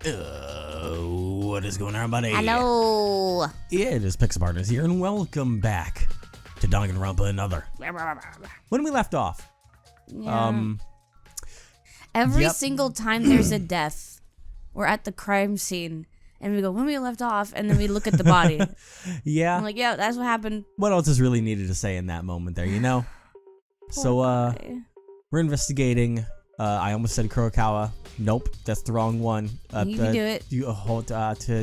What is going on, buddy? Hello. Yeah, it is Pixel Partners here, and welcome back to Danganronpa Another. When we left off, Yeah. Every single time there's a death, we're at the crime scene, and we go, when we left off, and then we look at the body. yeah. I'm like, yeah, that's what happened. What else is really needed to say in that moment there, you know? So, guy. we're investigating. I almost said Kurokawa. Nope, that's the wrong one. You can do it. You hold to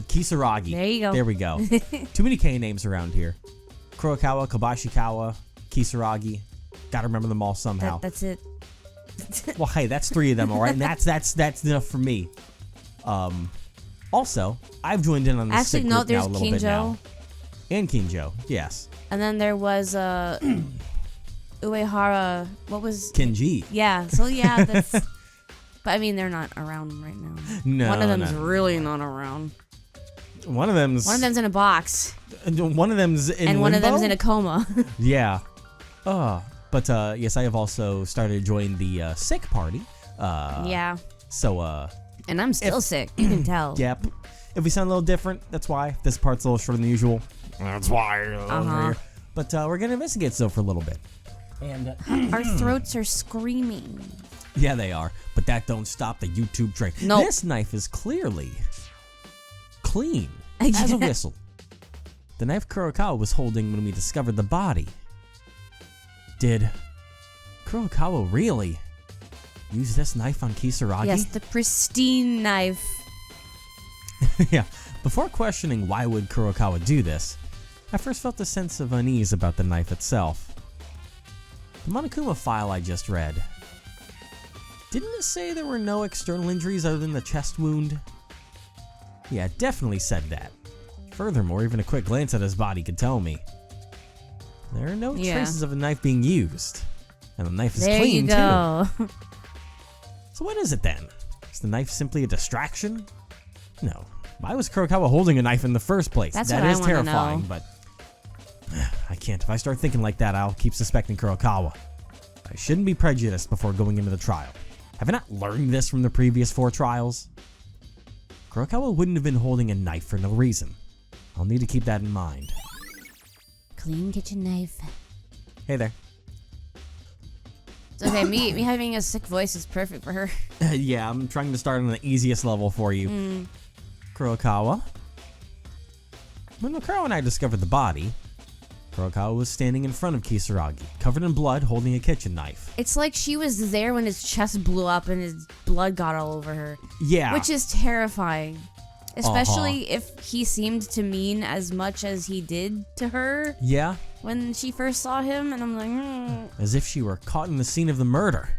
Kisaragi. There you go. There we go. Too many K names around here. Kurokawa, Kobashikawa, Kisaragi. Gotta remember them all somehow. That's it. Well, hey, that's 3 of them, all right? And that's enough for me. Also, I've joined in on this sick group now a little bit now. And Kinjo, yes. And then there was Uehara. What was Kenji. Yeah. So yeah, that's. But I mean, they're not around right now. No. One of them's really not around. One of them's in a box. One of them's in and one limbo? of them's in a coma. Yeah. But yes, I have also started joining the sick party. Yeah. So and I'm still sick. You can tell. Yep. If we sound a little different, that's why. This part's a little shorter than usual. That's why. But we're gonna investigate still for a little bit. And our throats are screaming. Yeah, they are. But that don't stop the YouTube train. Nope. This knife is clearly clean as a whistle. The knife Kurokawa was holding when we discovered the body. Did Kurokawa really use this knife on Kisaragi? Yes, the pristine knife. Yeah. Before questioning why would Kurokawa do this, I first felt a sense of unease about the knife itself. The Monokuma file I just read. Didn't it say there were no external injuries other than the chest wound? Yeah, it definitely said that. Furthermore, even a quick glance at his body could tell me. There are no traces of a knife being used. And the knife is clean, go. too. So what is it then? Is the knife simply a distraction? No. Why was Kurokawa holding a knife in the first place? That is terrifying, but I can't. If I start thinking like that, I'll keep suspecting Kurokawa. I shouldn't be prejudiced before going into the trial. Have I not learned this from the previous 4 trials? Kurokawa wouldn't have been holding a knife for no reason. I'll need to keep that in mind. Clean kitchen knife. Hey there. It's okay, me having a sick voice is perfect for her. Yeah, I'm trying to start on the easiest level for you. Kurokawa. When Kurokawa and I discovered the body, Kurokawa was standing in front of Kisaragi, covered in blood, holding a kitchen knife. It's like she was there when his chest blew up and his blood got all over her. Yeah. Which is terrifying. Especially if he seemed to mean as much as he did to her. Yeah. When she first saw him, and I'm like, As if she were caught in the scene of the murder.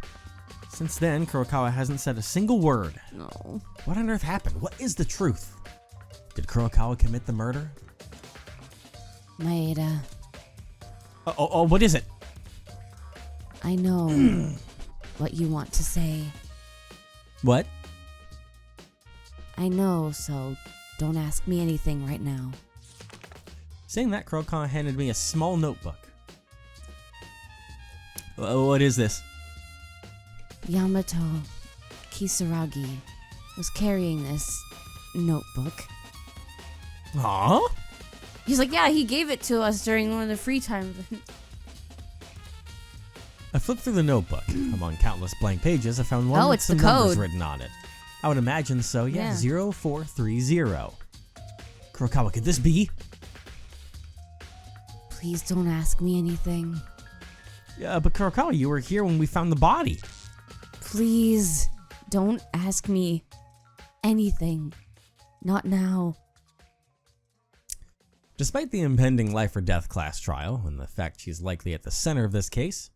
Since then, Kurokawa hasn't said a single word. No. What on earth happened? What is the truth? Did Kurokawa commit the murder? Maeda. Oh, what is it? I know what you want to say. What? I know, so don't ask me anything right now. Saying that, Kurokawa handed me a small notebook. What is this? Yamato Kisaragi was carrying this notebook. Huh? He's like, yeah, he gave it to us during one of the free times. I flipped through the notebook. Among countless blank pages, I found one with it's some the numbers code. written on it. I would imagine so, yeah. 0430. Kurokawa, could this be? Please don't ask me anything. Yeah, but Kurokawa, you were here when we found the body. Please don't ask me anything. Not now. Despite the impending life or death class trial, and the fact she's likely at the center of this case,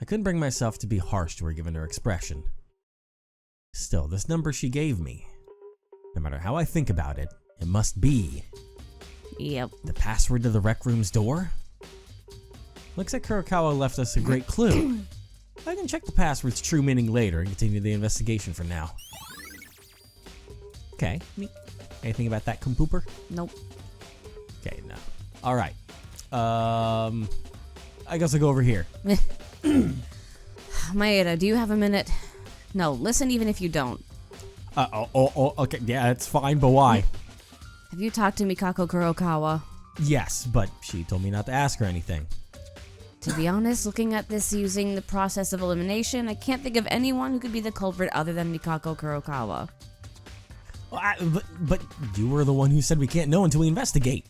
I couldn't bring myself to be harsh to her given her expression. Still, this number she gave me, no matter how I think about it, it must be Yep. the password to the rec room's door? Looks like Kurokawa left us a great clue. I can check the password's true meaning later and continue the investigation for now. Okay, anything about that, Kumpooper? Nope. Okay, no. Alright. I guess I'll go over here. Maeda, do you have a minute? No, listen even if you don't. Okay, yeah, it's fine, but why? Have you talked to Mikako Kurokawa? Yes, but she told me not to ask her anything. To be honest, looking at this using the process of elimination, I can't think of anyone who could be the culprit other than Mikako Kurokawa. But you were the one who said we can't know until we investigate.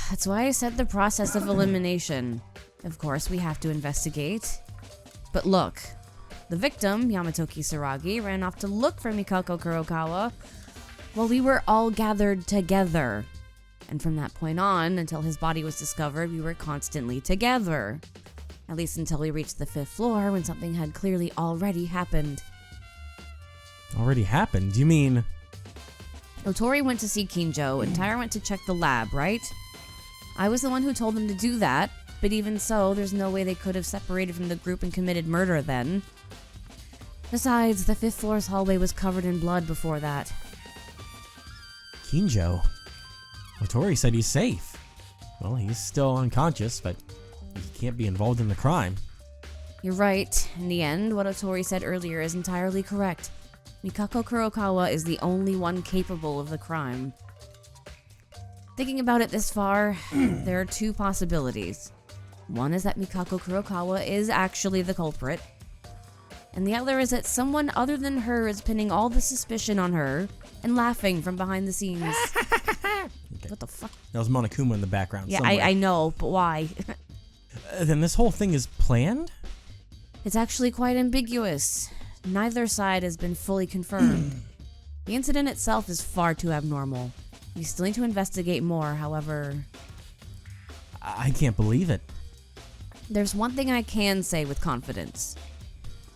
That's why I said the process of elimination. Of course, we have to investigate. But look, the victim, Yamato Kisaragi, ran off to look for Mikako Kurokawa while we were all gathered together. And from that point on, until his body was discovered, we were constantly together. At least until we reached the 5th floor when something had clearly already happened. Already happened? You mean... Otori went to see Kinjo, and Taira went to check the lab, right? I was the one who told them to do that, but even so, there's no way they could have separated from the group and committed murder then. Besides, the 5th floor's hallway was covered in blood before that. Kinjo? Otori said he's safe. Well, he's still unconscious, but he can't be involved in the crime. You're right. In the end, what Otori said earlier is entirely correct. Mikako Kurokawa is the only one capable of the crime. Thinking about it this far, there are 2 possibilities. One is that Mikako Kurokawa is actually the culprit, and the other is that someone other than her is pinning all the suspicion on her and laughing from behind the scenes. Okay. What the fuck? That was Monokuma in the background. Yeah, I know, but why? Then this whole thing is planned? It's actually quite ambiguous. Neither side has been fully confirmed. The incident itself is far too abnormal. We still need to investigate more, however... I can't believe it. There's one thing I can say with confidence.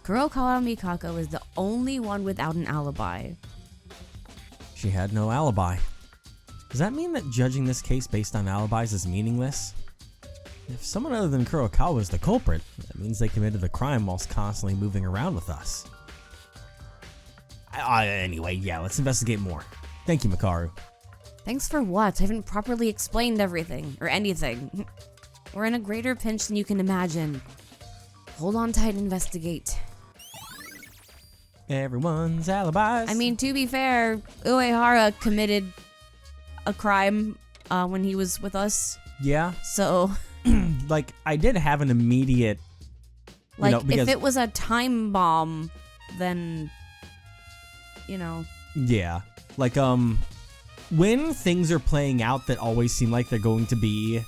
Kurokawa Mikako is the only one without an alibi. She had no alibi. Does that mean that judging this case based on alibis is meaningless? If someone other than Kurokawa is the culprit, that means they committed the crime whilst constantly moving around with us. Anyway, yeah, let's investigate more. Thank you, Makaru. Thanks for what? I haven't properly explained everything, or anything. We're in a greater pinch than you can imagine. Hold on tight and investigate. Everyone's alibis. I mean, to be fair, Uehara committed a crime when he was with us. Yeah. So... like, I did have an immediate... Like, if it was a time bomb, then... You know... Yeah. Like, when things are playing out that always seem like they're going to be...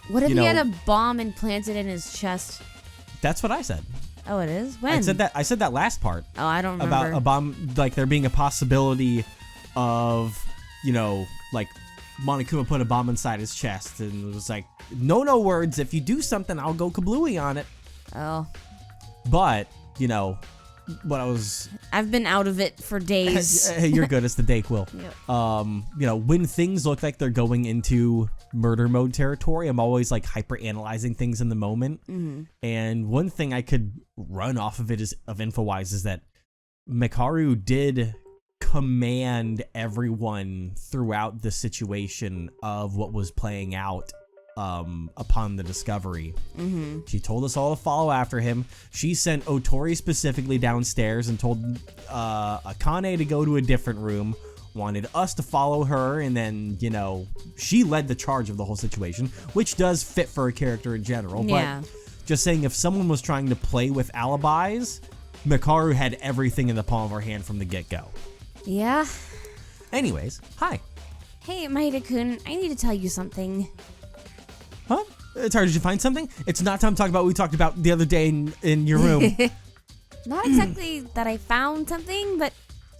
What if he had a bomb implanted in his chest? That's what I said. Oh, it is? When? I said that last part. Oh, I don't remember. About a bomb, like there being a possibility of, like Monokuma put a bomb inside his chest, and it was like, no words. If you do something, I'll go kablooey on it. Oh. But, what I was... I've been out of it for days. You're good. It's the Dayquil. Yep. When things look like they're going into murder mode territory, I'm always like hyper analyzing things in the moment. Mm-hmm. And one thing I could run off of it of InfoWise is that Mikaru did command everyone throughout the situation of what was playing out upon the discovery. Mm-hmm. She told us all to follow after him. She sent Otori specifically downstairs and told Akane to go to a different room, wanted us to follow her, and then, she led the charge of the whole situation, which does fit for a character in general. Yeah. But just saying, if someone was trying to play with alibis, Mikaru had everything in the palm of her hand from the get-go. Yeah. Anyways, hi. Hey, Maeda-kun, I need to tell you something. Huh? Tara, did you find something? It's not time to talk about what we talked about the other day in your room. Not exactly that I found something, but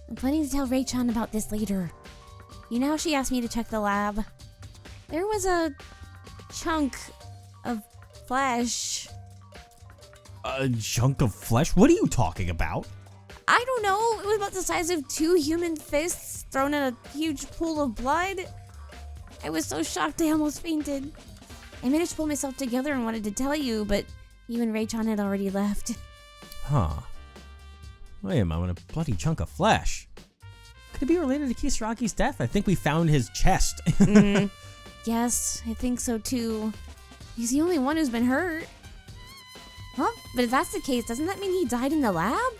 I'm planning to tell Ray-chan about this later. You know how she asked me to check the lab? There was a chunk of flesh. A chunk of flesh? What are you talking about? I don't know. It was about the size of 2 human fists thrown in a huge pool of blood. I was so shocked I almost fainted. I managed to pull myself together and wanted to tell you, but you and Ray-chan had already left. Huh. Wait a moment, a bloody chunk of flesh. Could it be related to Kisaragi's death? I think we found his chest. Yes, I think so too. He's the only one who's been hurt. Huh? But if that's the case, doesn't that mean he died in the lab?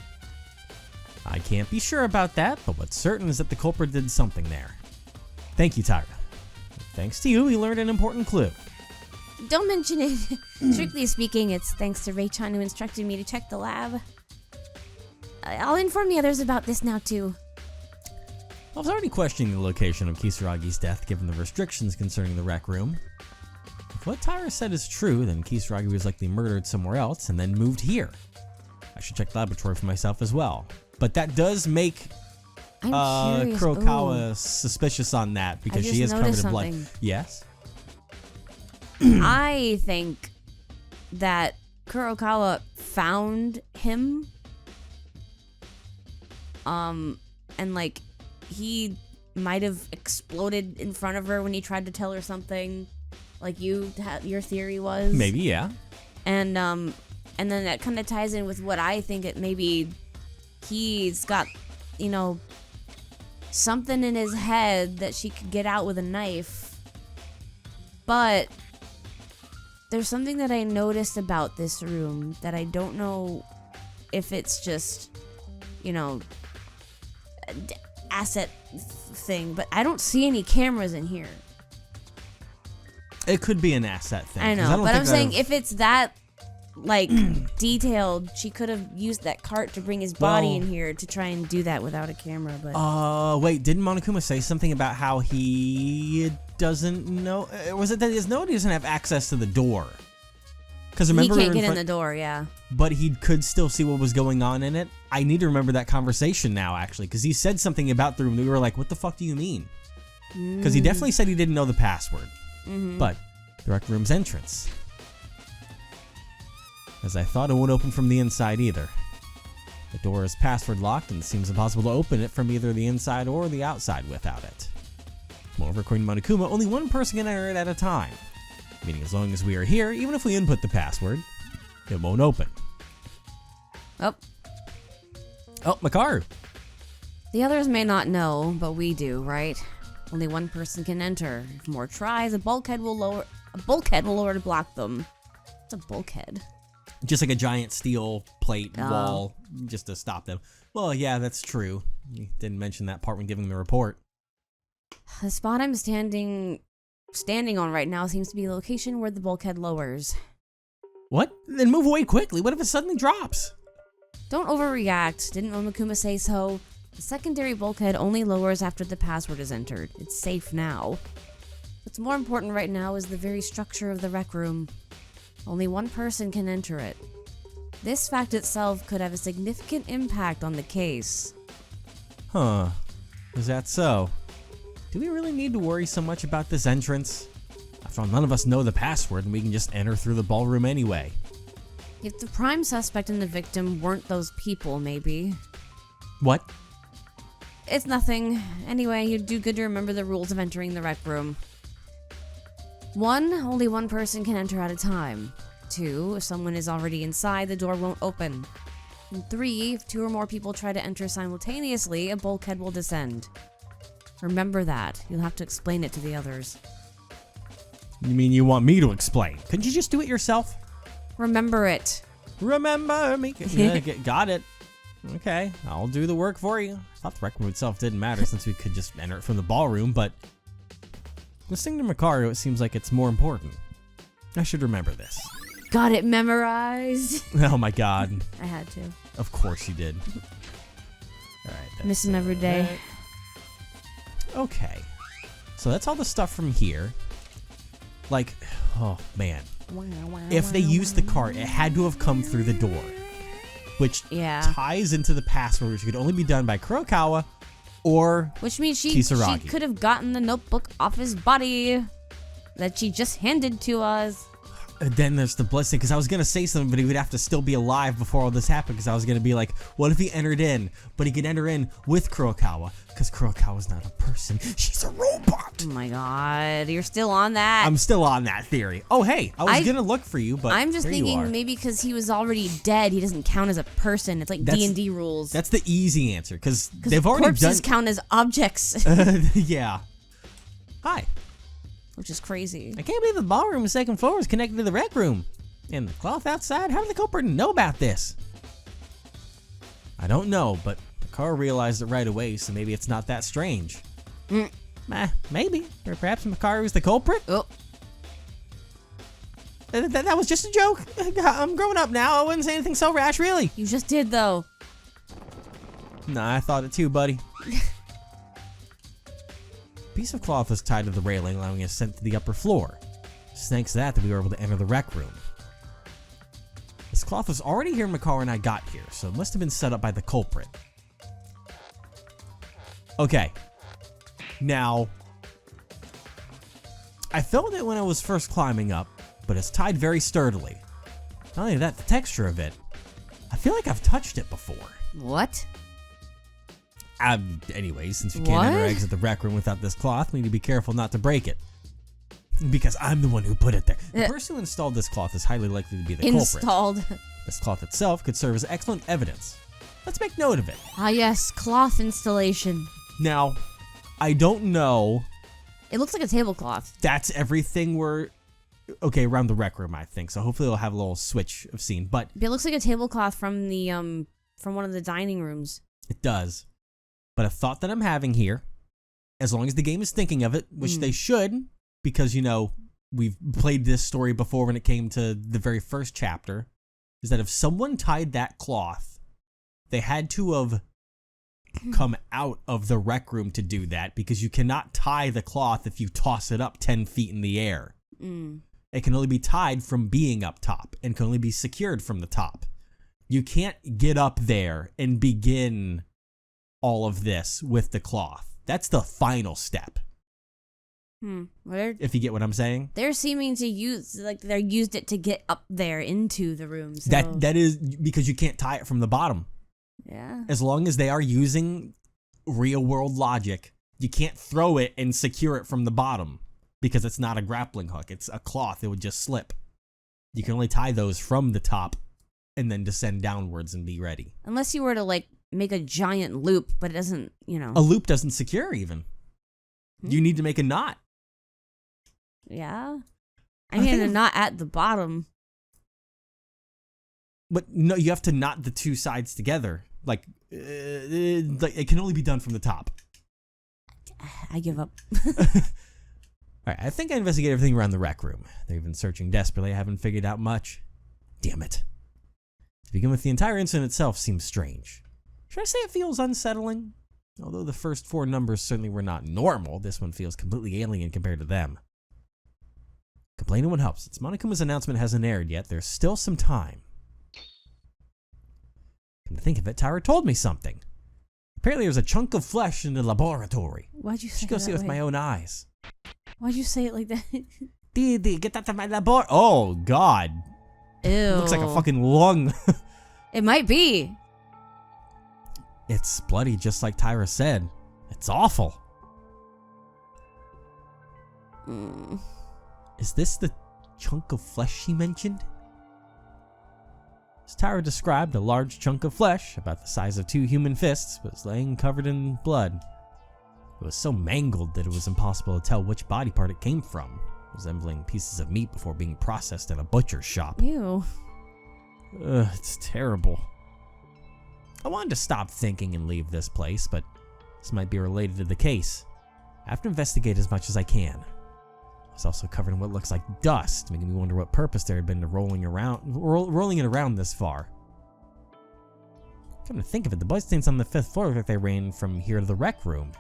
I can't be sure about that, but what's certain is that the culprit did something there. Thank you, Tyra. Thanks to you, we learned an important clue. Don't mention it. Strictly speaking, it's thanks to Ray-chan who instructed me to check the lab. I'll inform the others about this now, too. I was already questioning the location of Kisaragi's death given the restrictions concerning the rec room. If what Tyra said is true, then Kisaragi was likely murdered somewhere else and then moved here. I should check the laboratory for myself as well. But that does make Kurokawa suspicious on that because she is covered in blood. Yes? I think that Kurokawa found him. And like he might have exploded in front of her when he tried to tell her something, like your theory was. Maybe, yeah. And then that kind of ties in with what I think it maybe he's got, something in his head that she could get out with a knife. But there's something that I noticed about this room that I don't know if it's just, asset thing, but I don't see any cameras in here. It could be an asset thing. I know, but I'm saying if it's that detailed, she could have used that cart to bring his body in here to try and do that without a camera. But wait, didn't Monokuma say something about how he doesn't know? Was it that he doesn't have access to the door? Because remember, he can't get in the door, yeah. But he could still see what was going on in it. I need to remember that conversation now, actually, because he said something about the room that we were like, what the fuck do you mean? Because he definitely said he didn't know the password. But the rec room's entrance. As I thought, it won't open from the inside either. The door is password locked and it seems impossible to open it from either the inside or the outside without it. Moreover, according to Monokuma, only one person can enter it at a time. Meaning as long as we are here, even if we input the password, it won't open. Oh, my car. The others may not know, but we do, right? Only one person can enter. If more tries, a bulkhead will lower to block them. It's a bulkhead. Just like a giant steel plate wall, just to stop them. Well, yeah, that's true. You didn't mention that part when giving the report. The spot I'm standing on right now seems to be the location where the bulkhead lowers. What? Then move away quickly. What if it suddenly drops? Don't overreact. Didn't Monokuma say so? The secondary bulkhead only lowers after the password is entered. It's safe now. What's more important right now is the very structure of the rec room. Only one person can enter it. This fact itself could have a significant impact on the case. Huh. Is that so? Do we really need to worry so much about this entrance? After all, none of us know the password and we can just enter through the ballroom anyway. If the prime suspect and the victim weren't those people, maybe. What? It's nothing. Anyway, you'd do good to remember the rules of entering the rec room. 1, only one person can enter at a time. 2, if someone is already inside, the door won't open. And 3, if 2 or more people try to enter simultaneously, a bulkhead will descend. Remember that. You'll have to explain it to the others. You mean you want me to explain? Couldn't you just do it yourself? Remember it. Remember me. Yeah, got it. Okay, I'll do the work for you. I thought the rec room itself didn't matter since we could just enter it from the ballroom, but listening to Macario, it seems like it's more important. I should remember this. Got it memorized. Oh my god. I had to. Of course you did. Alright. Miss him every day. Okay. So that's all the stuff from here. Like, oh man. If they used the cart, it had to have come through the door. Which ties into the password, which could only be done by Kurokawa or which means she Kisaragi. Could have gotten the notebook off his body that she just handed to us. Then there's the blessing, because I was going to say something, but he would have to still be alive before all this happened, because I was going to be like, what if he entered in, but he could enter in with Kurokawa, because Kurokawa's not a person, she's a robot. Oh my god, you're still on that? I'm still on that theory. Oh hey, I was going to look for you, but I'm just thinking maybe because he was already dead, he doesn't count as a person. It's like D&D rules. That's the easy answer, because they've already corpses count as objects. Yeah. Hi. Which is crazy. I can't believe the ballroom's second floor is connected to the rec room. And the cloth outside, how did the culprit know about this? I don't know, but Makaru realized it right away, so maybe it's not that strange. Maybe. Or perhaps Makaru's the culprit? Oh. That was just a joke. I'm grown up now. I wouldn't say anything so rash, really. You just did, though. Nah, I thought it too, buddy. A piece of cloth was tied to the railing, allowing us ascent to the upper floor. Just thanks to that we were able to enter the rec room. This cloth was already here when Makaru and I got here, so it must have been set up by the culprit. Okay. Now, I felt it when I was first climbing up, but it's tied very sturdily. Not only that, the texture of it, I feel like I've touched it before. What? Anyway, since we can't enter or exit the rec room without this cloth, we need to be careful not to break it. Because I'm the one who put it there. The person who installed this cloth is highly likely to be the culprit. This cloth itself could serve as excellent evidence. Let's make note of it. Ah yes, cloth installation. Now, I don't know. It looks like a tablecloth. That's everything we're... Okay, around the rec room, I think. So hopefully it'll have a little switch of scene, but... It looks like a tablecloth from the, from one of the dining rooms. It does. But a thought that I'm having here, as long as the game is thinking of it, which they should, because, you know, we've played this story before when it came to the very first chapter, is that if someone tied that cloth, they had to have come out of the rec room to do that, because you cannot tie the cloth if you toss it up 10 feet in the air. It can only be tied from being up top and can only be secured from the top. You can't get up there and begin all of this with the cloth. That's the final step. If you get what I'm saying. They're seeming to use, like, they used it to get up there into the room. So. That is because you can't tie it from the bottom. Yeah. As long as they are using real world logic, you can't throw it and secure it from the bottom because it's not a grappling hook. It's a cloth. It would just slip. You can only tie those from the top and then descend downwards and be ready. Unless you were to, like, make a giant loop, but it doesn't, you know. A loop doesn't secure even. You need to make a knot. Yeah. I mean, a knot at the bottom. But no, you have to knot the two sides together. Like, it can only be done from the top. I give up. Alright, I think I investigated everything around the rec room. They've been searching desperately. I haven't figured out much. Damn it. To begin with, the entire incident itself seems strange. Should I say it feels unsettling? Although the first 4 numbers certainly were not normal, this one feels completely alien compared to them. Complaining what helps. Since Monokuma's announcement hasn't aired yet, there's still some time. Come to think of it, Tyra told me something. Apparently there's a chunk of flesh in the laboratory. Why'd you say I should go it see it with my own eyes. Why'd you say it like that? Didi, get out of my labor. Oh, God. Ew. It looks like a fucking lung. It might be. It's bloody, just like Tyra said. It's awful. Is this the chunk of flesh she mentioned? As Tyra described, a large chunk of flesh, about the size of 2 human fists, was laying covered in blood. It was so mangled that it was impossible to tell which body part it came from, resembling pieces of meat before being processed in a butcher's shop. Ew. Ugh, it's terrible. I wanted to stop thinking and leave this place, but this might be related to the case. I have to investigate as much as I can. It's also covered in what looks like dust, making me wonder what purpose there had been to rolling it around this far. Come to think of it, the bloodstains on the 5th floor look like they ran from here to the rec room.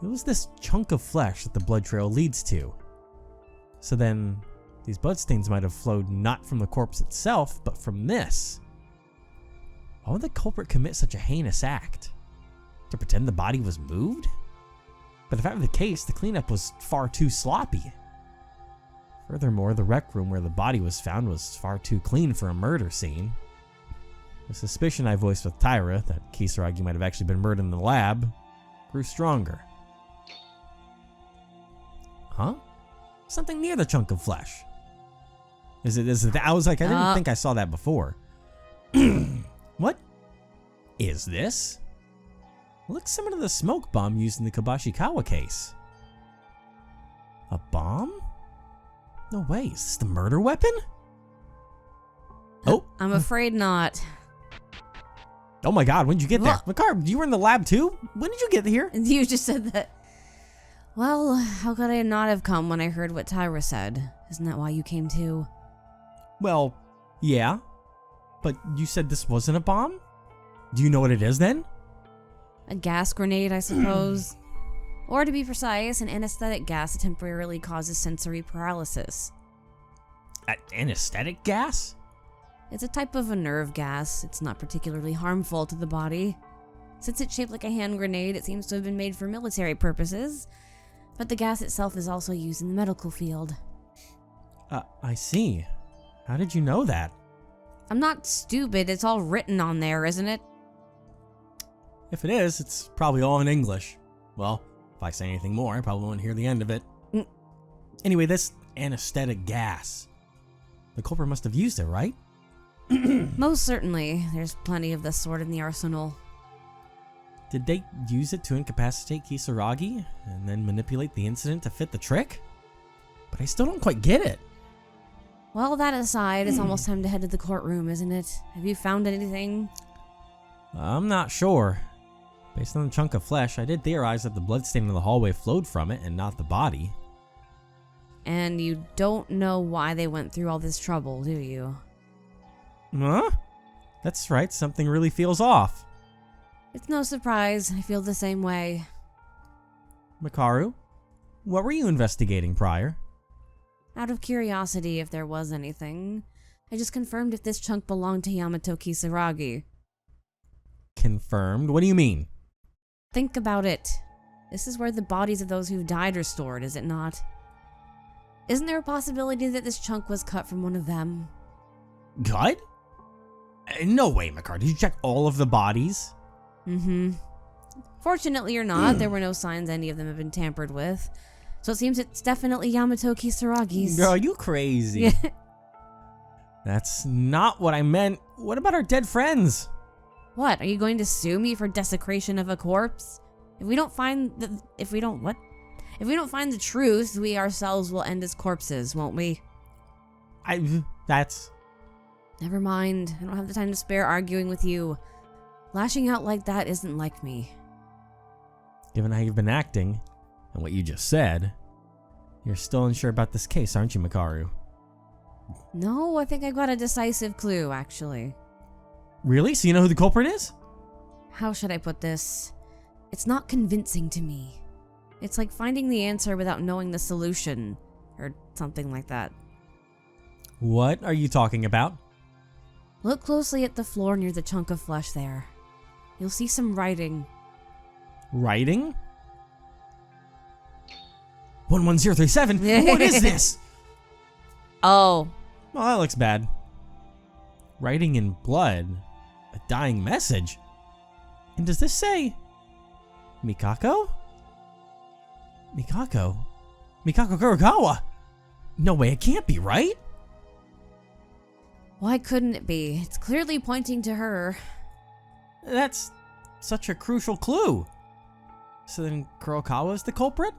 It was this chunk of flesh that the blood trail leads to. So then, these bloodstains might have flowed not from the corpse itself, but from this. Why would the culprit commit such a heinous act? To pretend the body was moved? But if that were the case, the cleanup was far too sloppy. Furthermore, the rec room where the body was found was far too clean for a murder scene. The suspicion I voiced with Tyra, that Kisaragi might have actually been murdered in the lab, grew stronger. Huh? Something near the chunk of flesh. Is it I was like, I didn't think I saw that before. What is this? Looks similar to the smoke bomb used in the Kabashikawa case. A bomb? No way, is this the murder weapon? Oh. I'm afraid not. Oh my god, when did you get there? What? Makar, you were in the lab too? When did you get here? And you just said that. Well, how could I not have come when I heard what Tyra said? Isn't that why you came too? Well, yeah. But you said this wasn't a bomb? Do you know what it is then? A gas grenade, I suppose. Or to be precise, an anesthetic gas that temporarily causes sensory paralysis. Anesthetic gas? It's a type of a nerve gas. It's not particularly harmful to the body. Since it's shaped like a hand grenade, it seems to have been made for military purposes. But the gas itself is also used in the medical field. I see. How did you know that? I'm not stupid. It's all written on there, isn't it? If it is, it's probably all in English. Well, if I say anything more, I probably won't hear the end of it. Anyway, this anesthetic gas. The culprit must have used it, right? Most certainly. There's plenty of this sort in the arsenal. Did they use it to incapacitate Kisaragi and then manipulate the incident to fit the trick? But I still don't quite get it. Well, that aside, it's almost time to head to the courtroom, isn't it? Have you found anything? I'm not sure. Based on the chunk of flesh, I did theorize that the bloodstain in the hallway flowed from it and not the body. And you don't know why they went through all this trouble, do you? Huh? That's right, something really feels off. It's no surprise. I feel the same way. Makaru, what were you investigating prior? Out of curiosity, if there was anything, I just confirmed if this chunk belonged to Yamato Kisaragi. Confirmed? What do you mean? Think about it. This is where the bodies of those who've died are stored, is it not? Isn't there a possibility that this chunk was cut from one of them? Gut? No way, Makaru. Did you check all of the bodies? Mm-hmm. Fortunately or not, there were no signs any of them have been tampered with. So it seems it's definitely Yamato Kisaragi's. Girl, are you crazy? Yeah. That's not what I meant. What about our dead friends? What? Are you going to sue me for desecration of a corpse? If we don't find the truth, we ourselves will end as corpses, won't we? Never mind. I don't have the time to spare arguing with you. Lashing out like that isn't like me. Given how you've been acting, and what you just said, you're still unsure about this case, aren't you, Makaru? No, I think I got a decisive clue, actually. Really? So you know who the culprit is? How should I put this? It's not convincing to me. It's like finding the answer without knowing the solution, or something like that. What are you talking about? Look closely at the floor near the chunk of flesh there. You'll see some writing. Writing? 11037? What is this? Oh. Well, that looks bad. Writing in blood? A dying message? And does this say... Mikako? Mikako Kurokawa? No way, it can't be, right? Why couldn't it be? It's clearly pointing to her. That's such a crucial clue. So then Kurokawa's the culprit?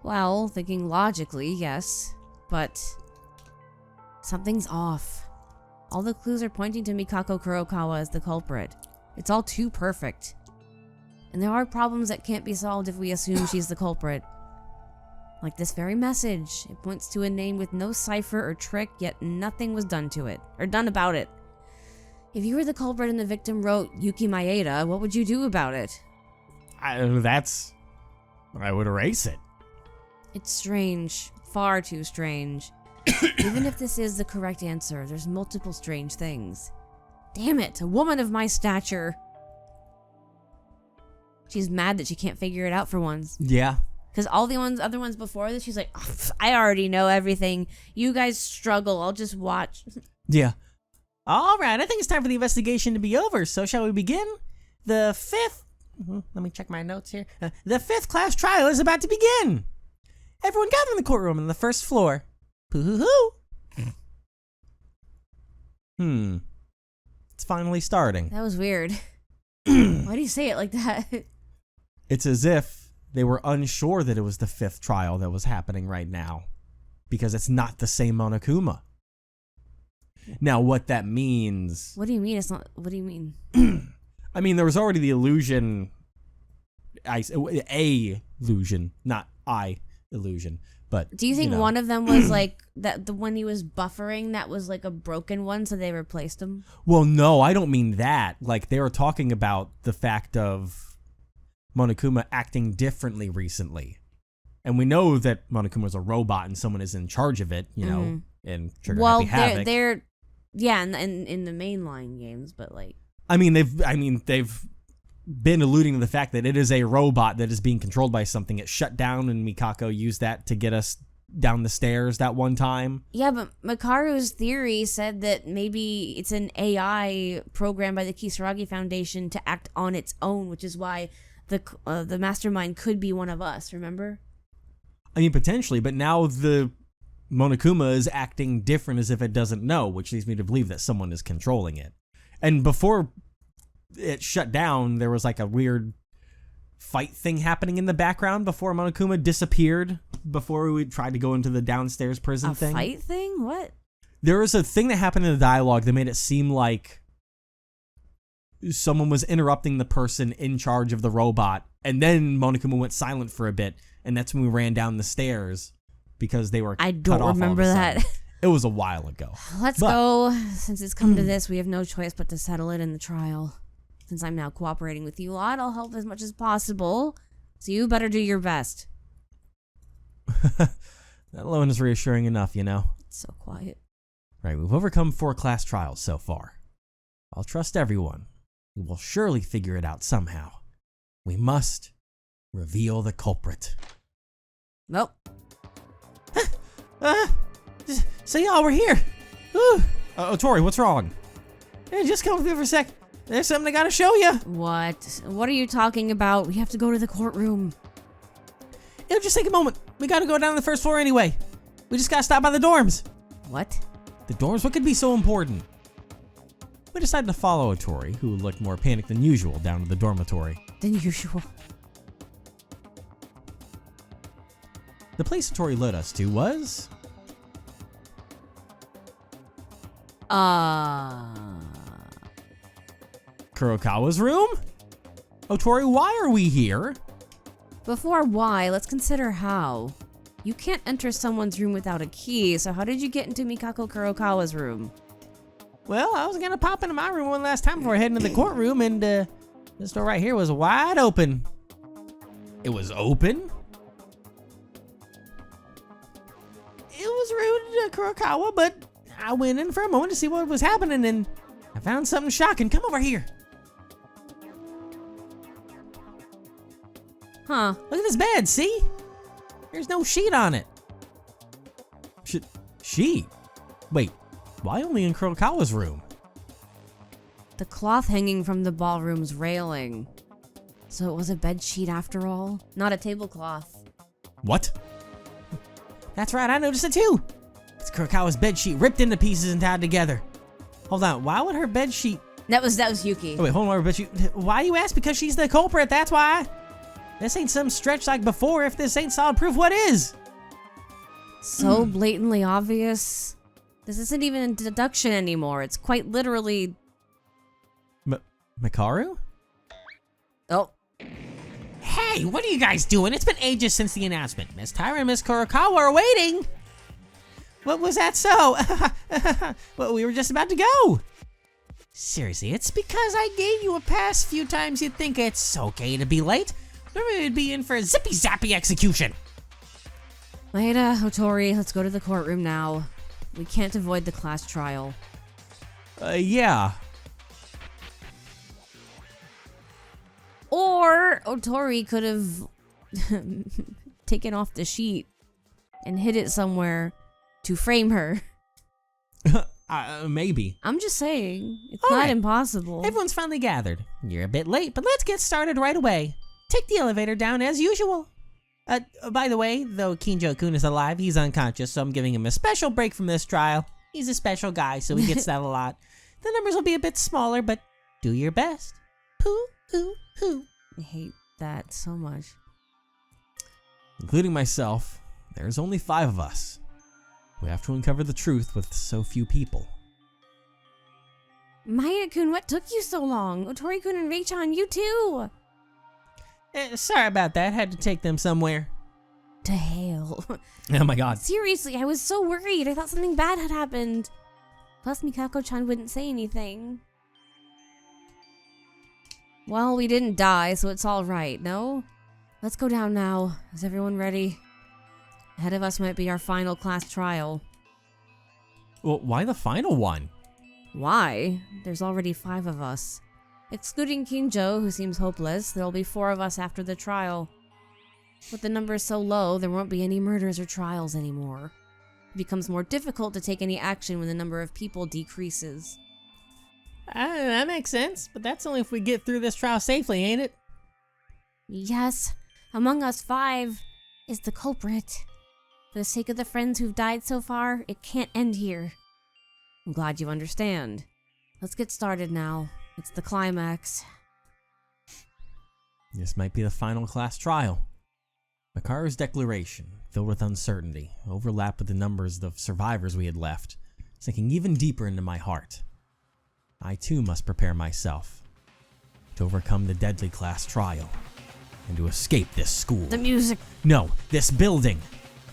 Well, thinking logically, yes. But... something's off. All the clues are pointing to Mikako Kurokawa as the culprit. It's all too perfect. And there are problems that can't be solved if we assume she's the culprit. Like this very message. It points to a name with no cipher or trick, yet nothing was done to it. Or done about it. If you were the culprit and the victim wrote Yuki Maeda, what would you do about it? I would erase it. It's strange. Far too strange. Even if this is the correct answer, there's multiple strange things. Damn it, a woman of my stature. She's mad that she can't figure it out for once. Yeah. Because all the other ones before this, she's like, oh, I already know everything. You guys struggle. I'll just watch. Yeah. All right, I think it's time for the investigation to be over. So shall we begin? The fifth... Let me check my notes here. The fifth class trial is about to begin. Everyone gather in the courtroom on the first floor. Poo-hoo-hoo. It's finally starting. That was weird. Why do you say it like that? It's as if they were unsure that it was the fifth trial that was happening right now. Because it's not the same Monokuma. Now, what that means... What do you mean it's not... What do you mean? I mean, there was already the illusion. A illusion, not illusion. But do you think one of them was like that? The one he was buffering, that was like a broken one, so they replaced him? Well, no, I don't mean that. Like, they were talking about the fact of Monokuma acting differently recently. And we know that Monokuma's a robot and someone is in charge of it, and Trigger Happy Havoc. They're in the mainline games, but like they've been alluding to the fact that it is a robot that is being controlled by something. It shut down, and Mikako used that to get us down the stairs that one time. Yeah, but Makaru's theory said that maybe it's an AI programmed by the Kisaragi Foundation to act on its own, which is why the mastermind could be one of us, remember? I mean, potentially, but now the Monokuma is acting different as if it doesn't know, which leads me to believe that someone is controlling it. And before it shut down, there was like a weird fight thing happening in the background before Monokuma disappeared, before we tried to go into the downstairs prison thing. A fight thing? What? There was a thing that happened in the dialogue that made it seem like someone was interrupting the person in charge of the robot, and then Monokuma went silent for a bit, and that's when we ran down the stairs because they were I don't remember that. It was a while ago. Let's go. Since it's come to this, we have no choice but to settle it in the trial. Since I'm now cooperating with you lot, I'll help as much as possible. So you better do your best. That alone is reassuring enough, you know? It's so quiet. Right, we've overcome 4 class trials so far. I'll trust everyone. We will surely figure it out somehow. We must reveal the culprit. Nope. So y'all were here. Tori, what's wrong? Hey, just come with me for a sec. There's something I gotta show you. What? What are you talking about? We have to go to the courtroom. It'll just take a moment. We gotta go down to the first floor anyway. We just gotta stop by the dorms. What? The dorms? What could be so important? We decided to follow Tori, who looked more panicked than usual, down to the dormitory. Than usual. The place Tori led us to was... Kurokawa's room? Oh, Tori, why are we here? Before why, let's consider how. You can't enter someone's room without a key, so how did you get into Mikako Kurokawa's room? Well, I was gonna pop into my room one last time before heading to the courtroom, and this door right here was wide open. It was open? It was rude to Kurokawa, but I went in for a moment to see what was happening, and I found something shocking. Come over here. Huh. Look at this bed, see? There's no sheet on it. Sheet? Wait, why only in Kurokawa's room? The cloth hanging from the ballroom's railing. So it was a bed sheet after all? Not a tablecloth. What? That's right, I noticed it too. It's Kurokawa's bed sheet ripped into pieces and tied together. Hold on, why would her bed sheet... That was Yuki. Oh, wait, hold on, her bed sheet... Why you ask? Because she's the culprit, that's why. This ain't some stretch like before. If this ain't solid proof, what is? So blatantly obvious. This isn't even a deduction anymore. It's quite literally... Makaru? Oh. Hey, what are you guys doing? It's been ages since the announcement. Miss Tyra and Miss Kurokawa are waiting. What was that so? Well, we were just about to go. Seriously, it's because I gave you a pass a few times you'd think it's okay to be late. Normally we'd be in for a zippy-zappy execution. Maeda, Hotori, let's go to the courtroom now. We can't avoid the class trial. Yeah. Or Otori could have taken off the sheet and hid it somewhere to frame her. Maybe. I'm just saying, it's All not right. impossible. Everyone's finally gathered. You're a bit late, but let's get started right away. Take the elevator down as usual. By the way, though Kinjo-kun is alive, he's unconscious, so I'm giving him a special break from this trial. He's a special guy, so he gets that a lot. The numbers will be a bit smaller, but do your best. Pooh, hoo, hoo. I hate that so much. Including myself, there's only 5 of us. We have to uncover the truth with so few people. Maya-kun, what took you so long? Otori-kun and Rei-chan, you too! Sorry about that. Had to take them somewhere. To hell. Oh my god. Seriously, I was so worried. I thought something bad had happened. Plus, Mikako-chan wouldn't say anything. Well, we didn't die, so it's all right, no? Let's go down now. Is everyone ready? Ahead of us might be our final class trial. Well, why the final one? Why? There's already 5 of us. Excluding Kinjo, who seems hopeless, there'll be 4 of us after the trial. With the numbers so low, there won't be any murders or trials anymore. It becomes more difficult to take any action when the number of people decreases. That makes sense, but that's only if we get through this trial safely, ain't it? Yes, among us 5 is the culprit. For the sake of the friends who've died so far, it can't end here. I'm glad you understand. Let's get started now. It's the climax. This might be the final class trial. Makaru's declaration, filled with uncertainty, overlapped with the numbers of survivors we had left, sinking even deeper into my heart. I too must prepare myself to overcome the deadly class trial and to escape this school. The music. No, this building.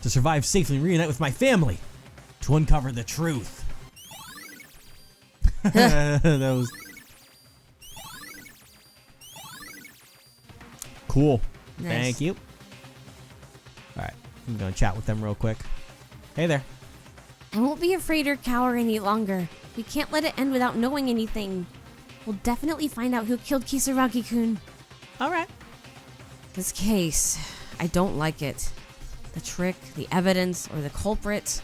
To survive safely and reunite with my family. To uncover the truth. That was cool. Nice. Thank you. Alright, I'm gonna chat with them real quick. Hey there. I won't be afraid or cower any longer. We can't let it end without knowing anything. We'll definitely find out who killed Kisaragi-kun. Alright. This case, I don't like it. The trick, the evidence, or the culprit.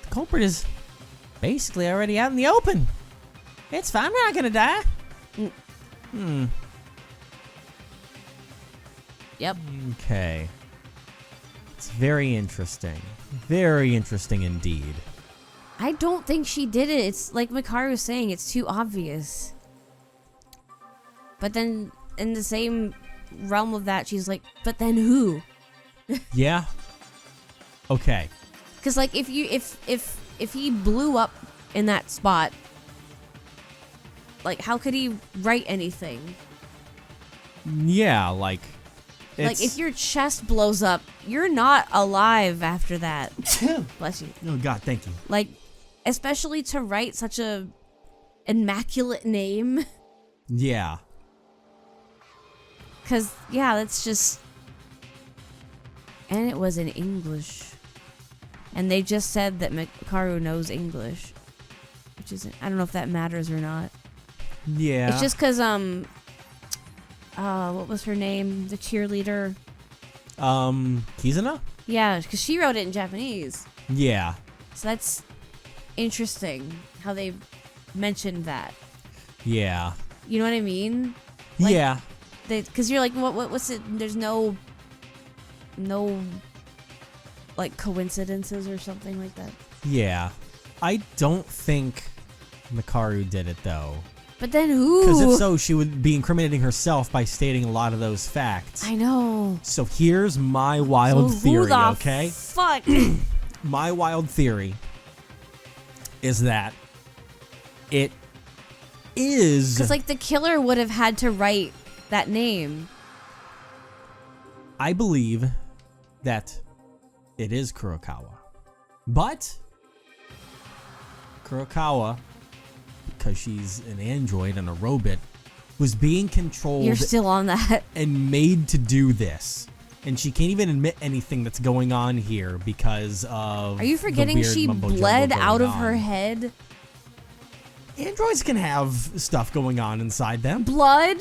The culprit is basically already out in the open. It's fine, we're not gonna die. Yep. Okay. It's very interesting. Very interesting indeed. I don't think she did it. It's like Makaru was saying, it's too obvious. But then, in the same realm of that, she's like, but then who? Yeah. Okay. Because like, if he blew up in that spot, like, how could he write anything? Yeah, like Like, if your chest blows up, you're not alive after that. Bless you. Oh god, thank you. Like, especially to write such a immaculate name. Yeah. Because, yeah, that's just... And it was in English. And they just said that Makaru knows English. Which isn't... I don't know if that matters or not. Yeah. It's just because, what was her name? The cheerleader? Kizuna? Yeah, because she wrote it in Japanese. Yeah. So that's interesting how they mentioned that. Yeah. You know what I mean? Like, yeah. Because you're like, what's it? There's no, like, coincidences or something like that. Yeah. I don't think Makaru did it, though. But then who? Because if so, she would be incriminating herself by stating a lot of those facts. I know. So here's my wild theory, okay? Fuck. My wild theory is that it is... Because, like, the killer would have had to write that name. I believe that it is Kurokawa. But Kurokawa, because she's an android and a robot, was being controlled. You're still on that. And made to do this. And she can't even admit anything that's going on here because of... Are you forgetting she bled out of her head? Androids can have stuff going on inside them. Blood?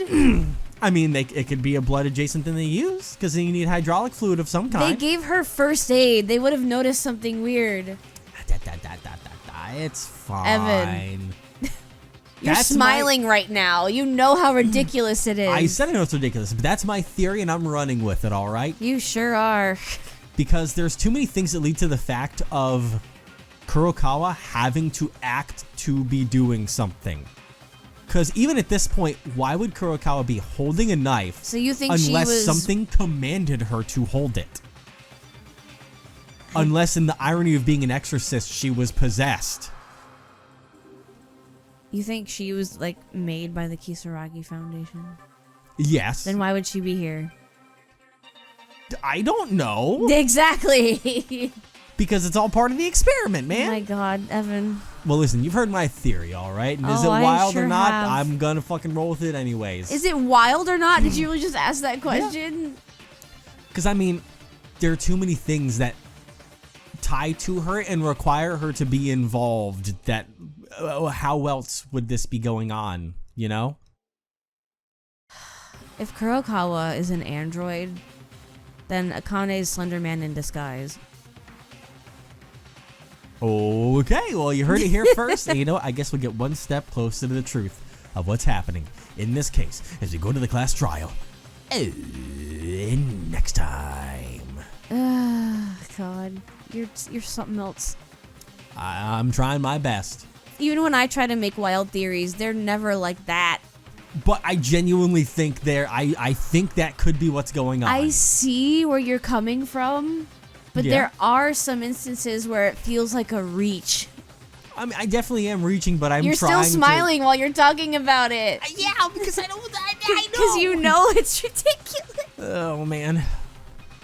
I mean, it could be a blood adjacent thing they use, because then you need hydraulic fluid of some kind. They gave her first aid. They would have noticed something weird. It's fine. Evan. You're That's smiling right now. You know how ridiculous it is. I said I know it's ridiculous, but that's my theory, and I'm running with it, all right? You sure are. Because there's too many things that lead to the fact of Kurokawa having to act to be doing something. Because even at this point, why would Kurokawa be holding a knife so you think unless something commanded her to hold it? Unless in the irony of being an exorcist, she was possessed. You think she was, like, made by the Kisaragi Foundation? Yes. Then why would she be here? I don't know. Exactly! Because it's all part of the experiment, man. Oh my god, Evan. Well, listen, you've heard my theory, all right? And is it I wild sure or not? have. I'm gonna fucking roll with it anyways. Is it wild or not? Did you really just ask that question? Because, I mean, there are too many things that tie to her and require her to be involved that how else would this be going on, you know? If Kurokawa is an android, then Akane is Slender Man in disguise. Okay, well, you heard it here first. And you know what? I guess we'll get one step closer to the truth of what's happening in this case as we go to the class trial. Next time. God. You're something else. I'm trying my best. Even when I try to make wild theories, they're never like that. But I genuinely think I think that could be what's going on. I see where you're coming from, but there are some instances where it feels like a reach. I mean, I definitely am reaching, but You're still smiling while you're talking about it. Yeah, because I know. Because you know it's ridiculous. Oh, man.